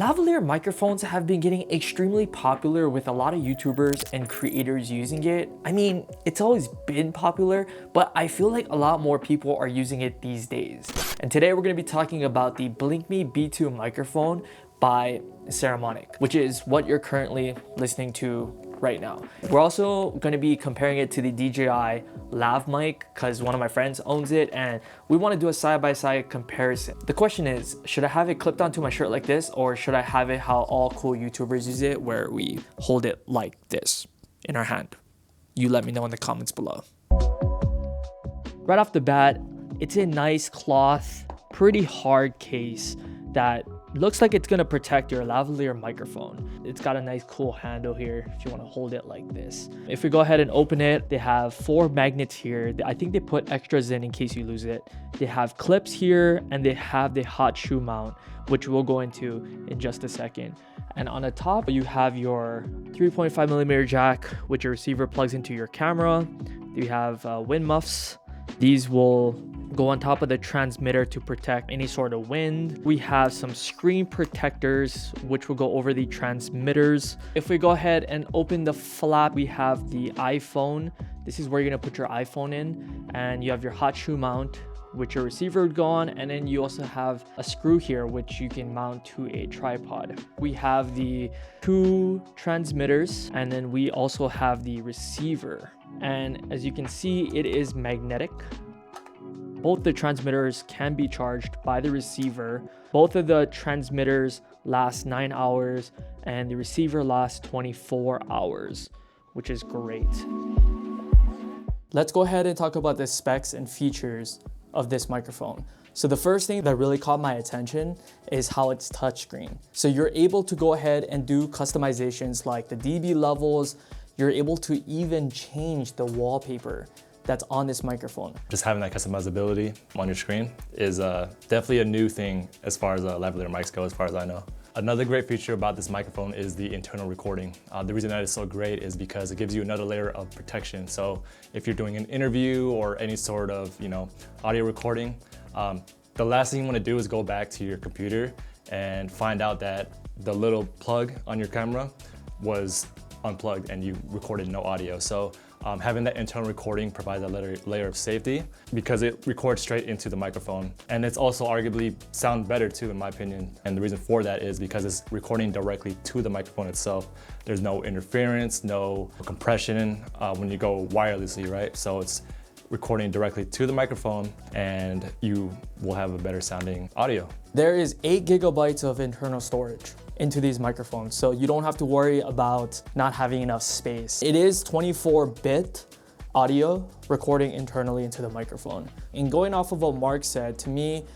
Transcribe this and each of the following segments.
Lavalier microphones have been getting extremely popular with a lot of YouTubers and creators using it. I mean, it's always been popular, but I feel like a lot more people are using it these days. And today we're going to be talking about the BlinkMe B2 microphone by Saramonic, which is what you're currently listening to right now. We're also going to be comparing it to the DJI Lavalier because one of my friends owns it and we want to do a side-by-side comparison. The question is, should I have it clipped onto my shirt like this, or should I have it how all cool YouTubers use it, where we hold it like this in our hand? You let me know in the comments below. Right off the bat, it's a nice cloth, pretty hard case that looks like it's gonna protect your lavalier microphone. It's got a nice cool handle here if you want to hold it like this. If we go ahead and open it, they have 4 magnets here. I think they put extras in case you lose it. They have clips here and they have the hot shoe mount, which we'll go into in just a second. And on the top, you have your 3.5mm jack, which your receiver plugs into your camera. You have wind muffs. These will go on top of the transmitter to protect any sort of wind. We have some screen protectors, which will go over the transmitters. If we go ahead and open the flap, we have the iPhone. This is where you're gonna put your iPhone in, and you have your hot shoe mount, which your receiver would go on, and then you also have a screw here which you can mount to a tripod. We have the 2 transmitters, and then we also have the receiver. And as you can see, it is magnetic. Both the transmitters can be charged by the receiver. Both of the transmitters last 9 hours and the receiver lasts 24 hours, which is great. Let's go ahead and talk about the specs and features of this microphone. So the first thing that really caught my attention is how it's touchscreen. So you're able to go ahead and do customizations like the dB levels. You're able to even change the wallpaper that's on this microphone. Just having that customizability on your screen is definitely a new thing as far as lavalier mics go, as far as I know. Another great feature about this microphone is the internal recording. The reason that is so great is because it gives you another layer of protection. So if you're doing an interview or any sort of audio recording, the last thing you want to do is go back to your computer and find out that the little plug on your camera was unplugged and you recorded no audio. So having that internal recording provides a layer of safety because it records straight into the microphone. And it's also arguably sound better too, in my opinion. And the reason for that is because it's recording directly to the microphone itself. There's no interference, no compression when you go wirelessly, right? So it's recording directly to the microphone and you will have a better sounding audio. There is 8 GB of internal storage into these microphones, so you don't have to worry about not having enough space. It is 24-bit audio recording internally into the microphone. And going off of what Mark said, to me,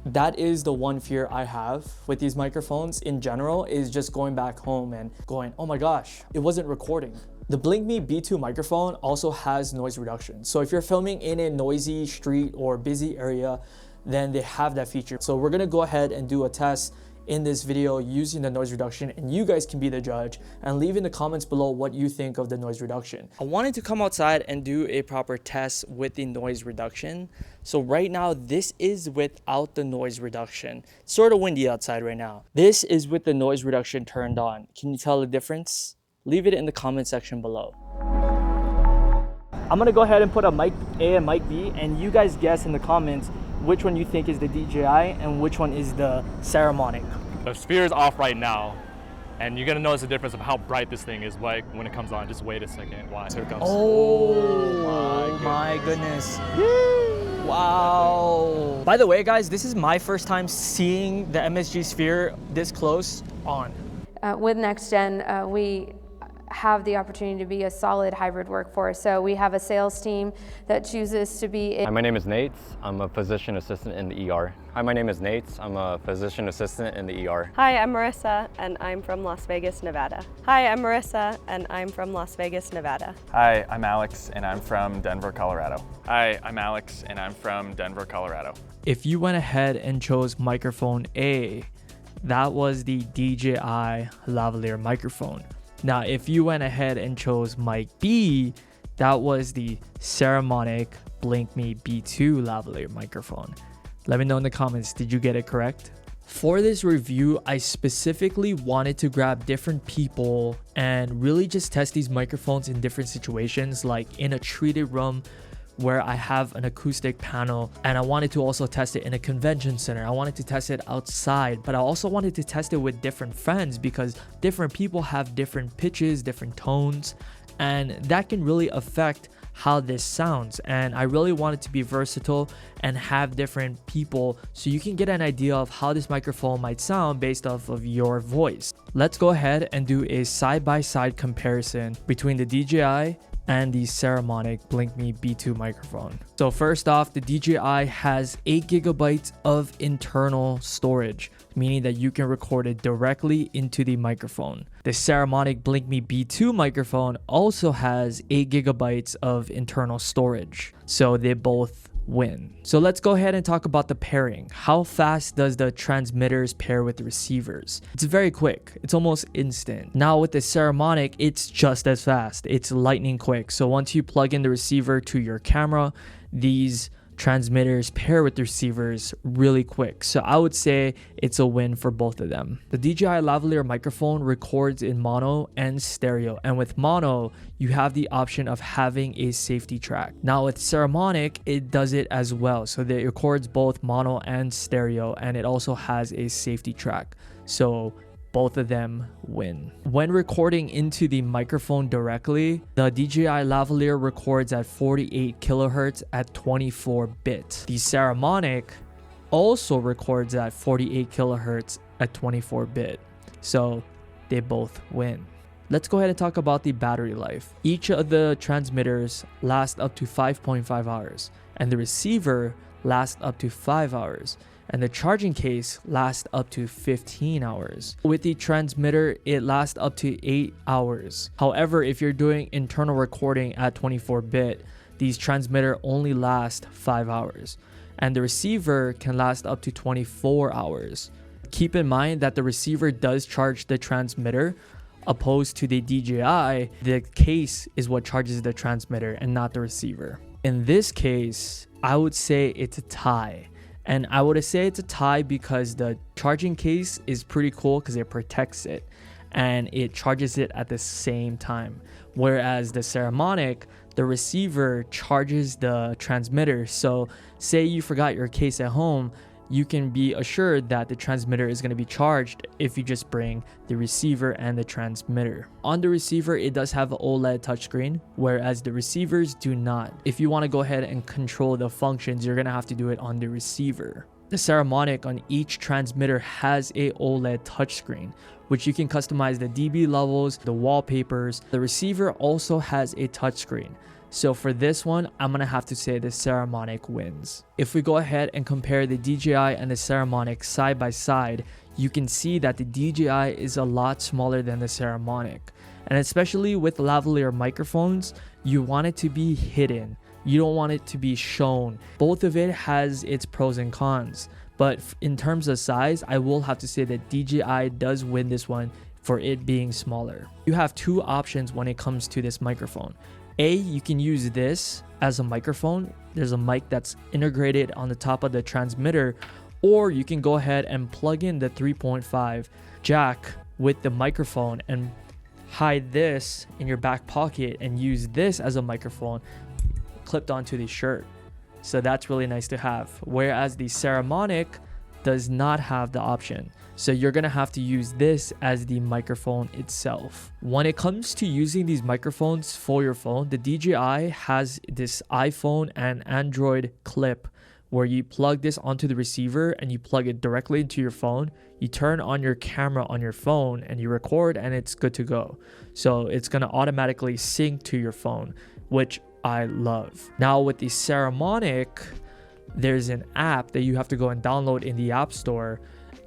that is the one fear I have with these microphones in general, is just going back home and going, oh my gosh, it wasn't recording. The BlinkMe B2 microphone also has noise reduction. So if you're filming in a noisy street or busy area, then they have that feature. So we're gonna go ahead and do a test in this video using the noise reduction, and you guys can be the judge and leave in the comments below what you think of the noise reduction. I wanted to come outside and do a proper test with the noise reduction. So right now, this is without the noise reduction. It's sort of windy outside right now. This is with the noise reduction turned on. Can you tell the difference? Leave it in the comment section below. I'm gonna go ahead and put a mic A and mic B, and you guys guess in the comments which one you think is the DJI and which one is the Saramonic. The sphere is off right now, and you're gonna notice the difference of how bright this thing is like when it comes on. Just wait a second. Watch, here it comes. Oh my goodness. Wow. By the way, guys, this is my first time seeing the MSG Sphere this close on. With NextGen, we have the opportunity to be a solid hybrid workforce. So we have a sales team that chooses to be Hi, my name is Nate. I'm a physician assistant in the ER. Hi, my name is Nate. I'm a physician assistant in the ER. Hi, I'm Marissa, and I'm from Las Vegas, Nevada. Hi, I'm Marissa, and I'm from Las Vegas, Nevada. Hi, I'm Alex, and I'm from Denver, Colorado. Hi, I'm Alex, and I'm from Denver, Colorado. If you went ahead and chose microphone A, that was the DJI Lavalier microphone. Now, if you went ahead and chose mic B, that was the Saramonic BlinkMe B2 lavalier microphone. Let me know in the comments, did you get it correct? For this review, I specifically wanted to grab different people and really just test these microphones in different situations, like in a treated room where I have an acoustic panel, and I wanted to also test it in a convention center. I wanted to test it outside, but I also wanted to test it with different friends because different people have different pitches, different tones, and that can really affect how this sounds. And I really want it to be versatile and have different people so you can get an idea of how this microphone might sound based off of your voice. Let's go ahead and do a side-by-side comparison between the DJI and the Saramonic BlinkMe B2 microphone. So first off, the DJI has 8 gigabytes of internal storage, meaning that you can record it directly into the microphone. The Saramonic BlinkMe B2 microphone also has 8 gigabytes of internal storage, so they both win. So let's go ahead and talk about the pairing. How fast does the transmitters pair with the receivers? It's very quick. It's almost instant. Now with the Saramonic, it's just as fast. It's lightning quick. So once you plug in the receiver to your camera, these transmitters pair with the receivers really quick. So I would say it's a win for both of them. The DJI Lavalier microphone records in mono and stereo, and with mono you have the option of having a safety track. Now with Saramonic, it does it as well, so it records both mono and stereo, and it also has a safety track, so both of them win. When recording into the microphone directly, the DJI Lavalier records at 48 kilohertz at 24 bit. The Saramonic also records at 48 kilohertz at 24 bit. So they both win. Let's go ahead and talk about the battery life. Each of the transmitters last up to 5.5 hours, and the receiver lasts up to 5 hours. And the charging case lasts up to 15 hours. With the transmitter, it lasts up to 8 hours. However, if you're doing internal recording at 24-bit, these transmitter only last 5 hours. And the receiver can last up to 24 hours. Keep in mind that the receiver does charge the transmitter, opposed to the DJI, the case is what charges the transmitter and not the receiver. In this case, I would say it's a tie. And I would say it's a tie because the charging case is pretty cool because it protects it and it charges it at the same time. Whereas the Saramonic, the receiver charges the transmitter. So say you forgot your case at home, you can be assured that the transmitter is going to be charged if you just bring the receiver and the transmitter. On the receiver, it does have an OLED touchscreen, whereas the receivers do not. If you want to go ahead and control the functions, you're going to have to do it on the receiver. The Saramonic on each transmitter has a OLED touchscreen, which you can customize the dB levels, the wallpapers. The receiver also has a touchscreen. So for this one, I'm going to have to say the Saramonic wins. If we go ahead and compare the DJI and the Saramonic side by side, you can see that the DJI is a lot smaller than the Saramonic. And especially with lavalier microphones, you want it to be hidden. You don't want it to be shown. Both of it has its pros and cons. But in terms of size, I will have to say that DJI does win this one for it being smaller. You have two options when it comes to this microphone. You can use this as a microphone. There's a mic that's integrated on the top of the transmitter, or you can go ahead and plug in the 3.5 jack with the microphone and hide this in your back pocket and use this as a microphone clipped onto the shirt. So that's really nice to have. Whereas the Saramonic does not have the option. So you're gonna have to use this as the microphone itself. When it comes to using these microphones for your phone, the DJI has this iPhone and Android clip where you plug this onto the receiver and you plug it directly into your phone. You turn on your camera on your phone and you record and it's good to go. So it's gonna automatically sync to your phone, which I love. Now with the Saramonic, there's an app that you have to go and download in the App Store,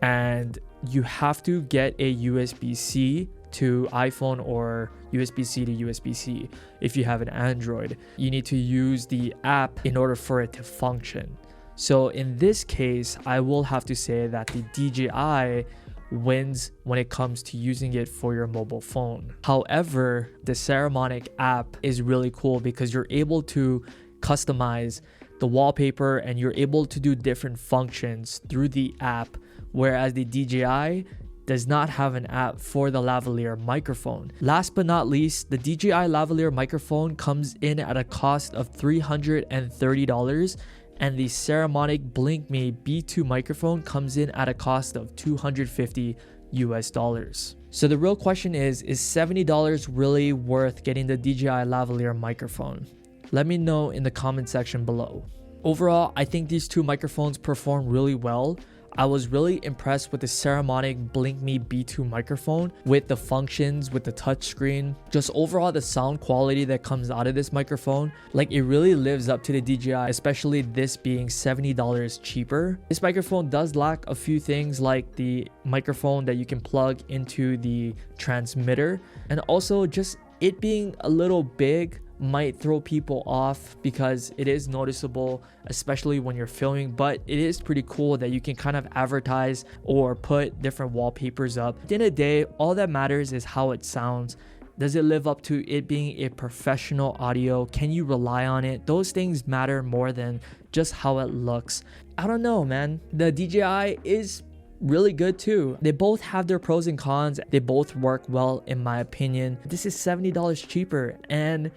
and you have to get a USB-C to iPhone or USB-C to USB-C. If you have an Android, you need to use the app in order for it to function. So in this case, I will have to say that the DJI wins when it comes to using it for your mobile phone. However, the Saramonic app is really cool because you're able to customize the wallpaper and you're able to do different functions through the app whereas the DJI does not have an app for the lavalier microphone. Last but not least, the DJI Lavalier microphone comes in at a cost of $330, and the Saramonic Blink Me B2 microphone comes in at a cost of $250 US. So the real question is $70 really worth getting the DJI Lavalier microphone? Let me know in the comment section below. Overall, I think these two microphones perform really well. I was really impressed with the Saramonic Blink Me B2 microphone, with the functions, with the touchscreen, just overall the sound quality that comes out of this microphone. Like, it really lives up to the DJI, especially this being $70 cheaper. This microphone does lack a few things, like the microphone that you can plug into the transmitter, and also just it being a little big might throw people off because it is noticeable, especially when you're filming. But it is pretty cool that you can kind of advertise or put different wallpapers up. At the end of the day, all that matters is how it sounds. Does it live up to it being a professional audio? Can you rely on it? Those things matter more than just how it looks. I don't know, man. The DJI is really good too. They both have their pros and cons. They both work well in my opinion. This is $70 cheaper and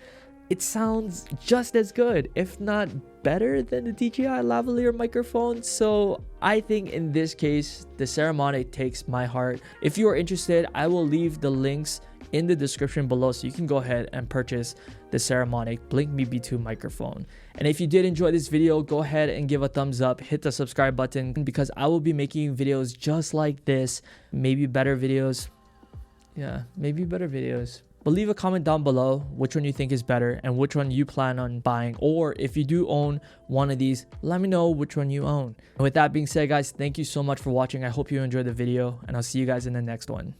it sounds just as good, if not better, than the DJI Lavalier microphone. So I think in this case, the Saramonic takes my heart. If you are interested, I will leave the links in the description below so you can go ahead and purchase the Saramonic Blink Me B2 microphone. And if you did enjoy this video, go ahead and give a thumbs up, hit the subscribe button, because I will be making videos just like this, maybe better videos. Yeah, maybe better videos. But leave a comment down below which one you think is better and which one you plan on buying, or if you do own one of these, let me know which one you own. And with that being said, guys, thank you so much for watching. I hope you enjoyed the video, and I'll see you guys in the next one.